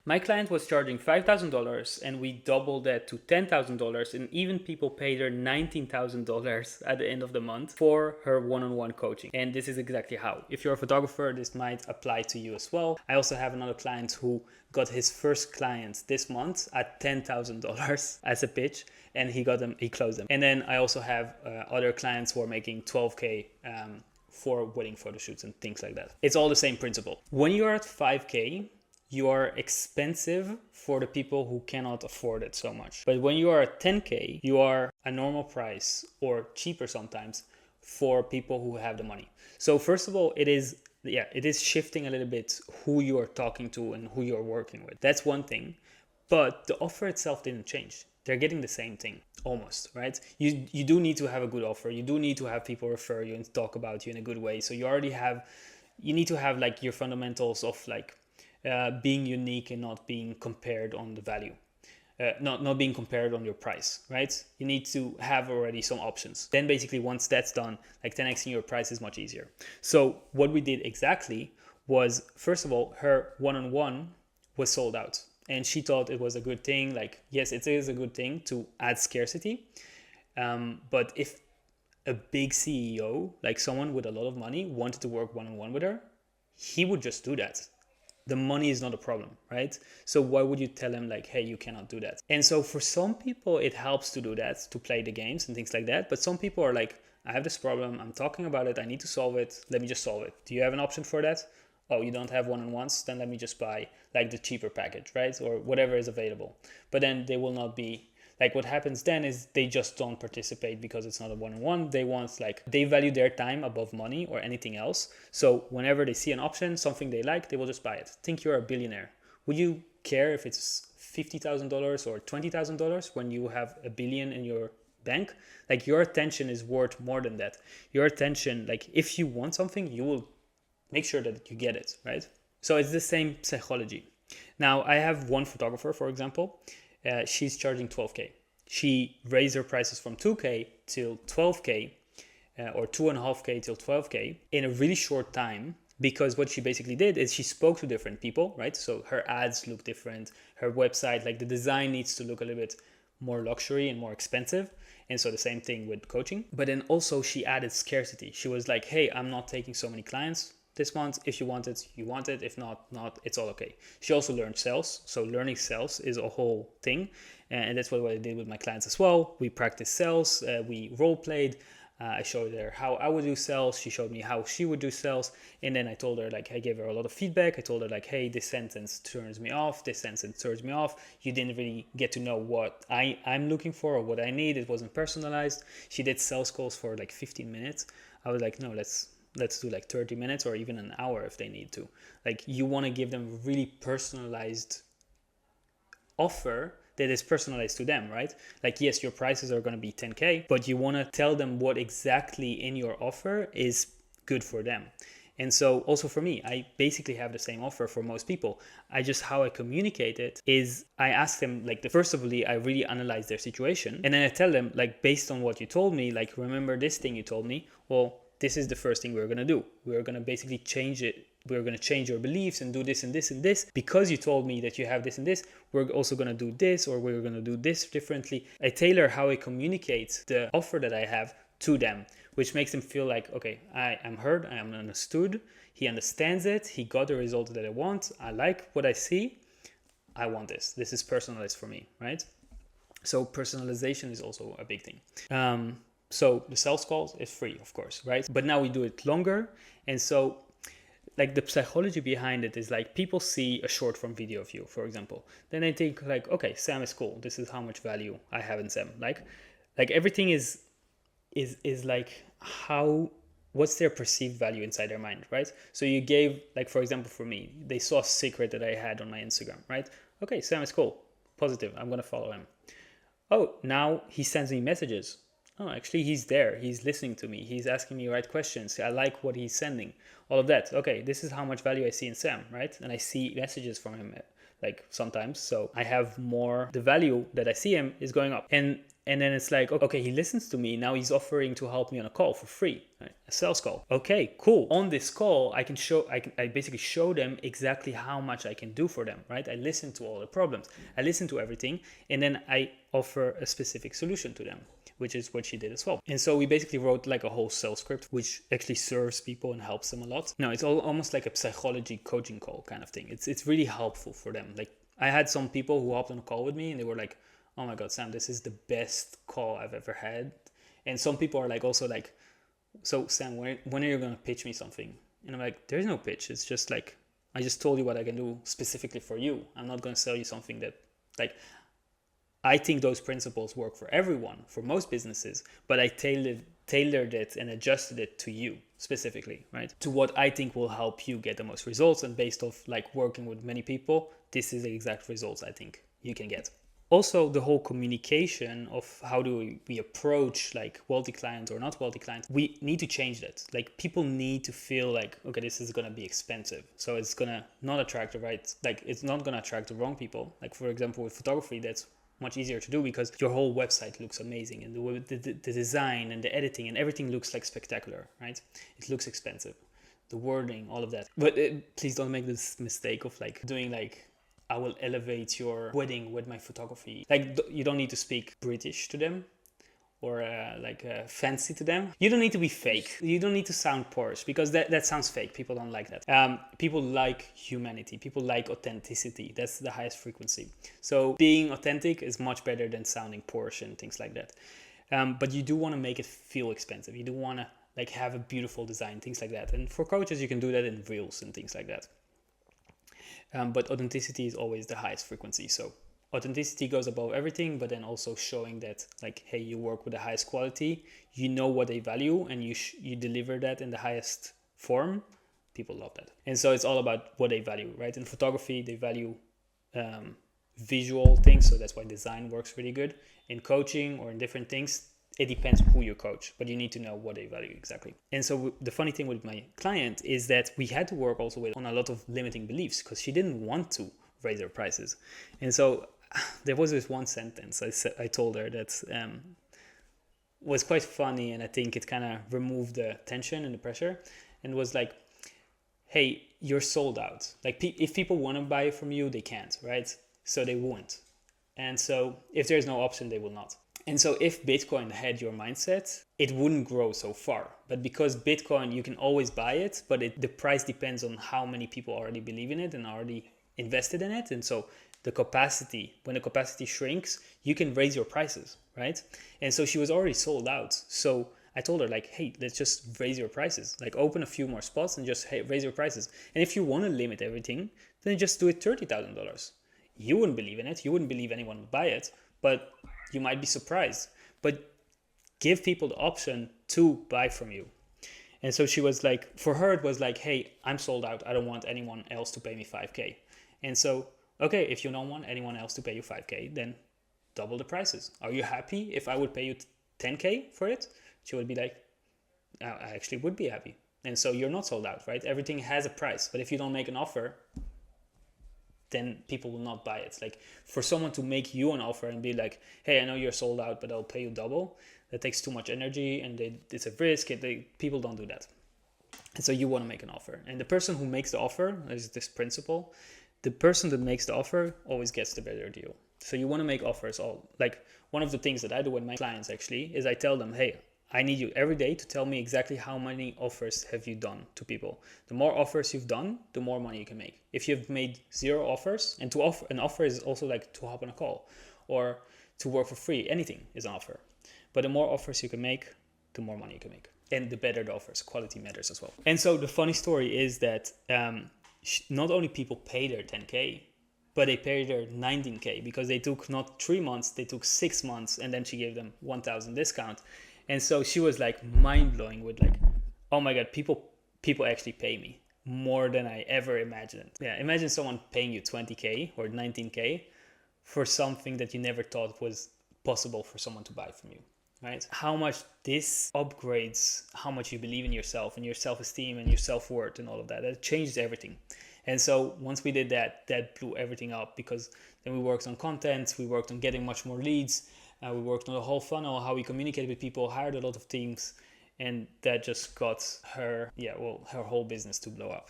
My client was charging $5,000 and we doubled that to $10,000, and even people paid her $19,000 at the end of the month for her one-on-one coaching. And this is exactly how. If you're a photographer, this might apply to you as well. I also have another client who got his first client this month at $10,000 as a pitch, and he closed them. And then I also have other clients who are making 12K for wedding photo shoots and things like that. It's all the same principle. When you're at 5K, you are expensive for the people who cannot afford it so much. But when you are at 10K, you are a normal price or cheaper sometimes for people who have the money. So first of all, it is shifting a little bit who you are talking to and who you're working with. That's one thing. But the offer itself didn't change. They're getting the same thing almost, right? You do need to have a good offer. You do need to have people refer you and talk about you in a good way. So you need to have like your fundamentals of like being unique and not being compared on the value. Not being compared on your price, right? You need to have already some options. Then basically once that's done, like 10xing your price is much easier. So what we did exactly was, first of all, her one-on-one was sold out. And she thought it was a good thing. Like, yes, it is a good thing to add scarcity. But if a big CEO, like someone with a lot of money, wanted to work one-on-one with her, he would just do that. The money is not a problem, right? So why would you tell him like, hey, you cannot do that? And so for some people, it helps to do that, to play the games and things like that. But some people are like, I have this problem. I'm talking about it. I need to solve it. Let me just solve it. Do you have an option for that? Oh, you don't have one-on-ones? Then let me just buy like the cheaper package, right? Or whatever is available. But then they will not be, like what happens then is they just don't participate because it's not a one-on-one. They value their time above money or anything else. So whenever they see an option, something they like, they will just buy it. Think you're a billionaire. Would you care if it's $50,000 or $20,000 when you have $1 billion in your bank? Like your attention is worth more than that. Your attention, like if you want something, you will make sure that you get it, right? So it's the same psychology. Now I have one photographer, for example, she's charging 12K. She raised her prices from 2K till 12K or 2.5K till 12K in a really short time, because what she basically did is she spoke to different people, right? So her ads look different, her website, like the design needs to look a little bit more luxury and more expensive. And so the same thing with coaching. But then also she added scarcity. She was like, hey, I'm not taking so many clients this month. If you want it, you want it. If not, it's all okay. She also learned sales. So learning sales is a whole thing. And that's what I did with my clients as well. We practiced sales. We role played. I showed her how I would do sales. She showed me how she would do sales. And then I told her, like, I gave her a lot of feedback. I told her, like, hey, this sentence turns me off. This sentence turns me off. You didn't really get to know what I'm looking for or what I need. It wasn't personalized. She did sales calls for like 15 minutes. I was like, no, let's do like 30 minutes or even an hour if they need to. Like, you want to give them a really personalized offer that is personalized to them, right? Like, yes, your prices are going to be 10K, but you want to tell them what exactly in your offer is good for them. And so also for me, I basically have the same offer for most people. How I communicate it is I ask them, like, first of all, I really analyze their situation. And then I tell them, like, based on what you told me, like, remember this thing you told me? Well, this is the first thing we're going to do. We're going to basically change it. We're going to change your beliefs and do this and this and this. Because you told me that you have this and this, we're also going to do this, or we're going to do this differently. I tailor how I communicate the offer that I have to them, which makes them feel like, okay, I am heard, I am understood. He understands it. He got the result that I want. I like what I see. I want this. This is personalized for me, right? So personalization is also a big thing. So the sales calls is free, of course, right? But now we do it longer. And so like the psychology behind it is like people see a short form video of you, for example. Then they think like, okay, Sam is cool. This is how much value I have in Sam. Like everything is like what's their perceived value inside their mind, right? So you gave, like, for example, for me, they saw a secret that I had on my Instagram, right? Okay, Sam is cool. Positive. I'm going to follow him. Oh, now he sends me messages. Oh, actually, he's there. He's listening to me. He's asking me right questions. I like what he's sending. All of that. Okay, this is how much value I see in Sam, right? And I see messages from him, like sometimes. So I have more, the value that I see him is going up. And And then it's like, okay, he listens to me. Now he's offering to help me on a call for free, right? A sales call. Okay, cool. On this call, I basically show them exactly how much I can do for them, right? I listen to all the problems. I listen to everything. And then I offer a specific solution to them, which is what she did as well. And so we basically wrote like a whole sales script, which actually serves people and helps them a lot. No, it's almost like a psychology coaching call kind of thing. It's really helpful for them. Like I had some people who hopped on a call with me and they were like, oh my God, Sam, this is the best call I've ever had. And some people are like, also like, so Sam, when are you going to pitch me something? And I'm like, there's no pitch. It's just like, I just told you what I can do specifically for you. I'm not going to sell you something that like, I think those principles work for everyone, for most businesses, but I tailored it and adjusted it to you specifically, right? To what I think will help you get the most results. And based off like working with many people, this is the exact results I think you can get. Also, the whole communication of how do we approach like wealthy clients or not wealthy clients, we need to change that. Like people need to feel like, okay, this is going to be expensive. So it's going to not attract the right, like it's not going to attract the wrong people. Like for example, with photography, that's much easier to do because your whole website looks amazing and the design and the editing and everything looks like spectacular, right? It looks expensive. The wording, all of that. But please don't make this mistake of like doing like, I will elevate your wedding with my photography. Like you don't need to speak British to them or fancy to them. You don't need to be fake. You don't need to sound Porsche because that sounds fake. People don't like that. People like humanity. People like authenticity. That's the highest frequency. So being authentic is much better than sounding Porsche and things like that. But you do want to make it feel expensive. You do want to like have a beautiful design, things like that. And for coaches, you can do that in reels and things like that. But authenticity is always the highest frequency. So authenticity goes above everything, but then also showing that like, hey, you work with the highest quality, you know what they value, and you deliver that in the highest form. People love that. And so it's all about what they value, right? In photography, they value visual things. So that's why design works really good. In coaching or in different things, it depends who you coach, but you need to know what they value exactly. And so the funny thing with my client is that we had to work also on a lot of limiting beliefs because she didn't want to raise her prices. And so there was this one sentence I told her that was quite funny, and I think it kind of removed the tension and the pressure, and was like, hey, you're sold out. Like if people want to buy from you, they can't, right? So they won't. And so if there's no option, they will not. And so if Bitcoin had your mindset, it wouldn't grow so far. But because Bitcoin, you can always buy it, but the price depends on how many people already believe in it and already invested in it. And so the capacity, when the capacity shrinks, you can raise your prices, right? And so she was already sold out. So I told her like, hey, let's just raise your prices. Like open a few more spots and just raise your prices. And if you want to limit everything, then just do it $30,000. You wouldn't believe in it. You wouldn't believe anyone would buy it, but you might be surprised. But give people the option to buy from you. And so she was like, for her, it was like, hey, I'm sold out. I don't want anyone else to pay me 5K. And so, okay, if you don't want anyone else to pay you 5K, then double the prices. Are you happy if I would pay you 10K for it? She would be like, I actually would be happy. And so you're not sold out, right? Everything has a price. But if you don't make an offer, then people will not buy it. Like for someone to make you an offer and be like, hey, I know you're sold out, but I'll pay you double. That takes too much energy and it's a risk. People don't do that. And so you want to make an offer. And the person who makes the offer, is this principle, the person that makes the offer always gets the better deal. So you want to make offers. Like one of the things that I do with my clients actually is I tell them, hey, I need you every day to tell me exactly how many offers have you done to people. The more offers you've done, the more money you can make. If you've made 0 offers, and to offer an offer is also like to hop on a call or to work for free, anything is an offer. But the more offers you can make, the more money you can make. And the better the offers, quality matters as well. And so the funny story is that not only people pay their 10K, but they paid their 19K because they took not 3 months, they took 6 months, and then she gave them 1,000 discount. And so she was like mind blowing with like, oh my God, people actually pay me more than I ever imagined. Yeah, imagine someone paying you 20K or 19K for something that you never thought was possible for someone to buy from you, right? How much this upgrades how much you believe in yourself and your self-esteem and your self-worth and all of that. That changes everything. And so once we did that, that blew everything up because then we worked on content, we worked on getting much more leads. We worked on the whole funnel, how we communicate with people, hired a lot of teams, and that just got her, her whole business to blow up.